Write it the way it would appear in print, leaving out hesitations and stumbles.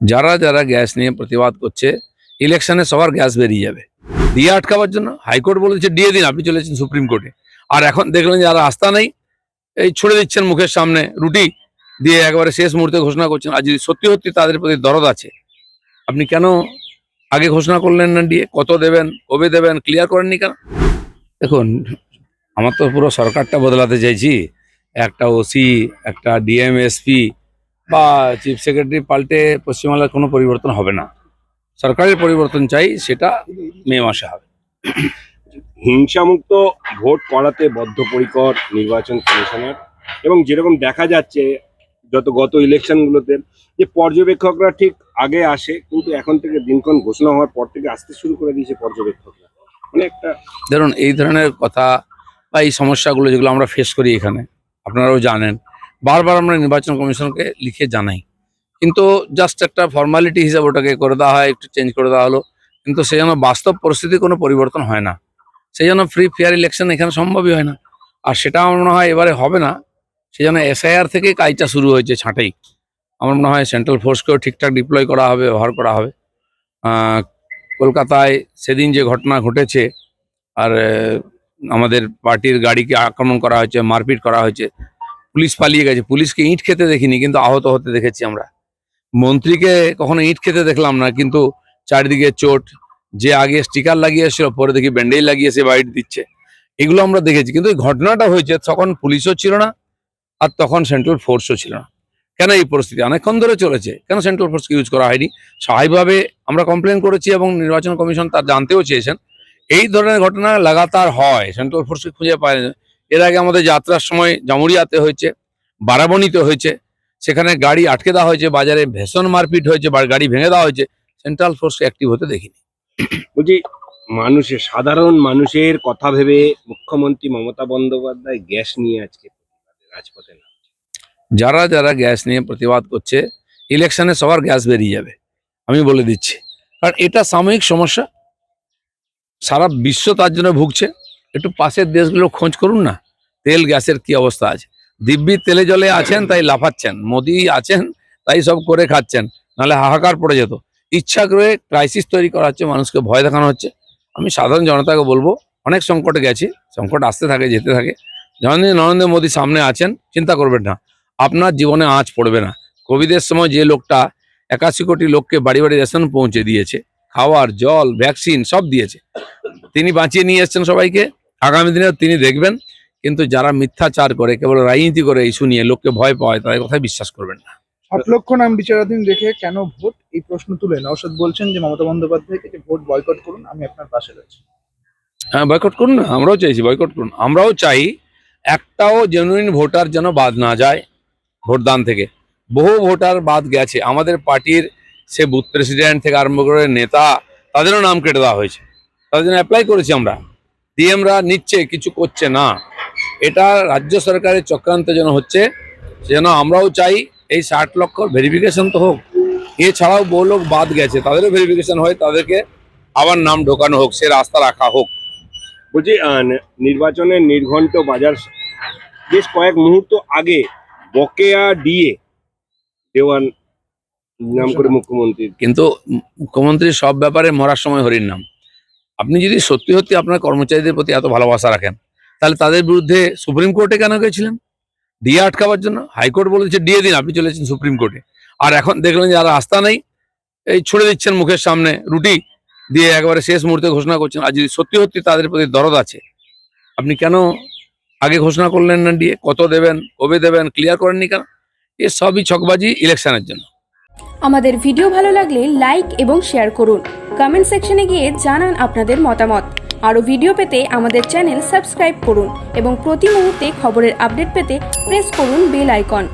যারা যারা গ্যাস নিয়ে প্রতিবাদ করছে ইলেকশনে সবার গ্যাস বেরিয়ে যাবে। দিয়ে আটকাবার জন্য হাইকোর্ট বলেছে দিয়ে দিন, আপনি চলেছেন সুপ্রিম কোর্টে। আর এখন দেখলেন যারা আস্থা নেই, এই ছুড়ে দিচ্ছেন মুখের সামনে রুটি দিয়ে, একেবারে শেষ মুহূর্তে ঘোষণা করছেন। আর যদি সত্যি সত্যি তাদের প্রতি দরদ আছে, আপনি কেন আগে ঘোষণা করলেন না? দিয়ে কত দেবেন, কবে দেবেন, ক্লিয়ার করেননি কেন? দেখুন, আমার তো পুরো সরকারটা বদলাতে চাইছি। একটা ওসি, একটা ডিএম, এসপি বা চিফ সেক্রেটারি পাল্টে পশ্চিমবাংলার কোনো পরিবর্তন হবে না। সরকারের পরিবর্তন চাই, সেটা মে মাসে হবে। হিংসামুক্ত ভোট করাতে বদ্ধপরিকর নির্বাচন কমিশনার, এবং যেরকম দেখা যাচ্ছে গত ইলেকশনগুলোতে যে পর্যবেক্ষকরা ঠিক আগে আসে, কিন্তু এখন থেকে দিনক্ষণ ঘোষণা হওয়ার পর থেকে আসতে শুরু করে দিয়েছে পর্যবেক্ষকরা। মানে একটা ধরুন, এই ধরনের কথা বা এই সমস্যাগুলো যেগুলো আমরা ফেস করি এখানে, আপনারাও জানেন, বারবার আমরা নির্বাচন কমিশনকে লিখে জানাই, কিন্তু জাস্ট একটা ফর্মালিটি হিসাবে ওটাকে করে দেওয়া হয়, একটু চেঞ্জ করে দেওয়া হলো, কিন্তু সেই জন্য বাস্তব পরিস্থিতির কোনো পরিবর্তন হয় না। সেই জন্য ফ্রি ফেয়ার ইলেকশন এখানে সম্ভবই হয় না। আর সেটা আমার মনে হয় এবারে হবে না। সেই জন্য এসআইআর থেকে কাজটা শুরু হয়েছে ছাঁটাই। আমার মনে হয় সেন্ট্রাল ফোর্সকেও ঠিকঠাক ডিপ্লয় করা হবে, ব্যবহার করা হবে। কলকাতায় সেদিন যে ঘটনা ঘটেছে, আর আমাদের পার্টির গাড়িকে আক্রমণ করা হয়েছে, মারপিট করা হয়েছে, পুলিশ পালিয়ে গেছে। পুলিশকে ইঁট খেতে দেখিনি, কিন্তু আহত হতে দেখেছি আমরা। মন্ত্রীকে কখনো ইঁট খেতে দেখলাম না, কিন্তু চারিদিকে চোট। যে আগে স্টিকার লাগিয়েছিল, পরে দেখি ব্যান্ডেজ লাগিয়েছে, বাইট দিচ্ছে। এগুলো আমরা দেখেছি। কিন্তু এই ঘটনাটা হয়েছে তখন পুলিশও ছিল না, আর তখন সেন্ট্রাল ফোর্সও ছিল না। কেন এই পরিস্থিতি অনেকক্ষণ ধরে চলেছে? কেন সেন্ট্রাল ফোর্সকে ইউজ করা হয়নি? স্বাভাবিকভাবে আমরা কমপ্লেন করেছি এবং নির্বাচন কমিশন তার জানতেও চেয়েছেন। এই ধরনের ঘটনা লাগাতার হয়, সেন্ট্রাল ফোর্সকে খুঁজে পায় না। এর আগে আমাদের যাত্রার সময় জামুরিয়াতে হয়েছে, বারাবণীতে হয়েছে, সেখানে গাড়ি আটকে দেওয়া হয়েছে, বাজারে ভীষণ মারপিট হয়েছে, গাড়ি ভেঙে দেওয়া হয়েছে। সেন্ট্রাল ফোর্সকে অ্যাক্টিভ হতে দেখিনি। বলছি, সাধারণ মানুষের কথা ভেবে মুখ্যমন্ত্রী মমতা বন্দ্যোপাধ্যায় গ্যাস নিয়ে আজকে রাজপথে না। যারা যারা গ্যাস নিয়ে প্রতিবাদ করছে ইলেকশনে সবার গ্যাস বেরিয়ে যাবে, আমি বলে দিচ্ছি। কারণ এটা সাময়িক সমস্যা, সারা বিশ্ব তার জন্য ভুগছে। একটু পাশের দেশগুলো খোঁজ করুন না, তেল গ্যাসের কি অবস্থা আছে। দিব্যি তেলে জলে আছেন তাই লাফাচ্ছেন, মোদি আছেন তাই সব করে খাচ্ছেন, নাহলে হাহাকার পড়ে যেত। ইচ্ছা করে ক্রাইসিস তৈরি করা হচ্ছে, মানুষকে ভয় দেখানো হচ্ছে। আমি সাধারণ জনতাকে বলবো, অনেক সংকটে গেছি, সংকট আসতে থাকে, যেতে থাকে। যখন নরেন্দ্র মোদী সামনে আছেন, চিন্তা করবেন না, আপনার জীবনে আঁচ পড়বে না। কোভিডের সময় যে লোকটা 81 কোটি লোককে বাড়ি বাড়ি রেশন পৌঁছে দিয়েছে, খাওয়ার, জল, ভ্যাকসিন সব দিয়েছে, তিনি বাঁচিয়ে নিয়ে এসছেন সবাইকে। আগামী দিনেও তিনি দেখবেন। কিন্তু যারা মিথ্যাচার করে, কেবল রাজনীতি করে ইস্যু নিয়ে লোককে ভয় পায়, তাদের কথায় বিশ্বাস করবেন না। 7 লক্ষ নাম বিচারাধীন রেখে কেন ভোট, এই প্রশ্ন তুলে নওশাদ বলছেন যে মমতা বন্দ্যোপাধ্যায়কে যে ভোট বয়কট করুন, আমি আপনার পাশে রয়েছি। হ্যাঁ, বয়কট করুন না, আমরাও চাইছি বয়কট করুন। আমরাও চাই একটাও জেনুইন ভোটার যেন বাদ না যায় ভোটদান থেকে। বহু ভোটার বাদ গেছে আমাদের পার্টির, সে বুথ প্রেসিডেন্ট থেকে আরম্ভ করে নেতা, তাদেরও নাম কেটে দেওয়া হয়েছে। তাদের জন্য অ্যাপ্লাই করেছি আমরা, ডিএমরা নিচ্ছে, কিছু করছে না। এটা রাজ্য সরকারের চক্রান্ত যেন হচ্ছে, সেজন্য আমরাও চাই এই 60 লক্ষ ভেরিফিকেশন তো হোক। এছাড়াও বহু লোক বাদ গেছে, তাদেরও ভেরিফিকেশন হয়, তাদেরকে আবার নাম ঢোকানো হোক, সে রাস্তা রাখা হোক। বলছি, নির্বাচনের নির্ঘণ্ট বাজার বেশ কয়েক মুহূর্ত আগে বকেয়া ডিএ দেওয়ার নাম করে মুখ্যমন্ত্রী। কিন্তু মুখ্যমন্ত্রী সব ব্যাপারে মরার সময় হরির নাম। আপনি যদি সত্যি সত্যি আপনার কর্মচারীদের প্রতি এত ভালোবাসা রাখেন, তাহলে তাদের বিরুদ্ধে সুপ্রিম কোর্টে কেন গেছিলেন? দিয়ে আটকাবার জন্য হাইকোর্ট বলেছে দিয়ে দিন, আপনি চলেছেন সুপ্রিম কোর্টে। আর এখন দেখলেন যারা আস্থা নেই, এই ছুড়ে দিচ্ছেন মুখের সামনে রুটি দিয়ে, একেবারে শেষ মুহূর্তে ঘোষণা করছেন। আর যদি সত্যি সত্যি তাদের প্রতি দরদ আছে, আপনি কেন আগে ঘোষণা করলেন না? দিয়ে কত দেবেন, কবে দেবেন, ক্লিয়ার করেননি কেন? এ সবই ছকবাজি ইলেকশনের জন্য। আমাদের ভিডিও ভালো লাগলে লাইক এবং শেয়ার করুন। কমেন্ট সেকশনে গিয়ে জানান আপনাদের মতামত। আরও ভিডিও পেতে আমাদের চ্যানেল সাবস্ক্রাইব করুন এবং প্রতি মুহূর্তে খবরের আপডেট পেতে প্রেস করুন বেল আইকন।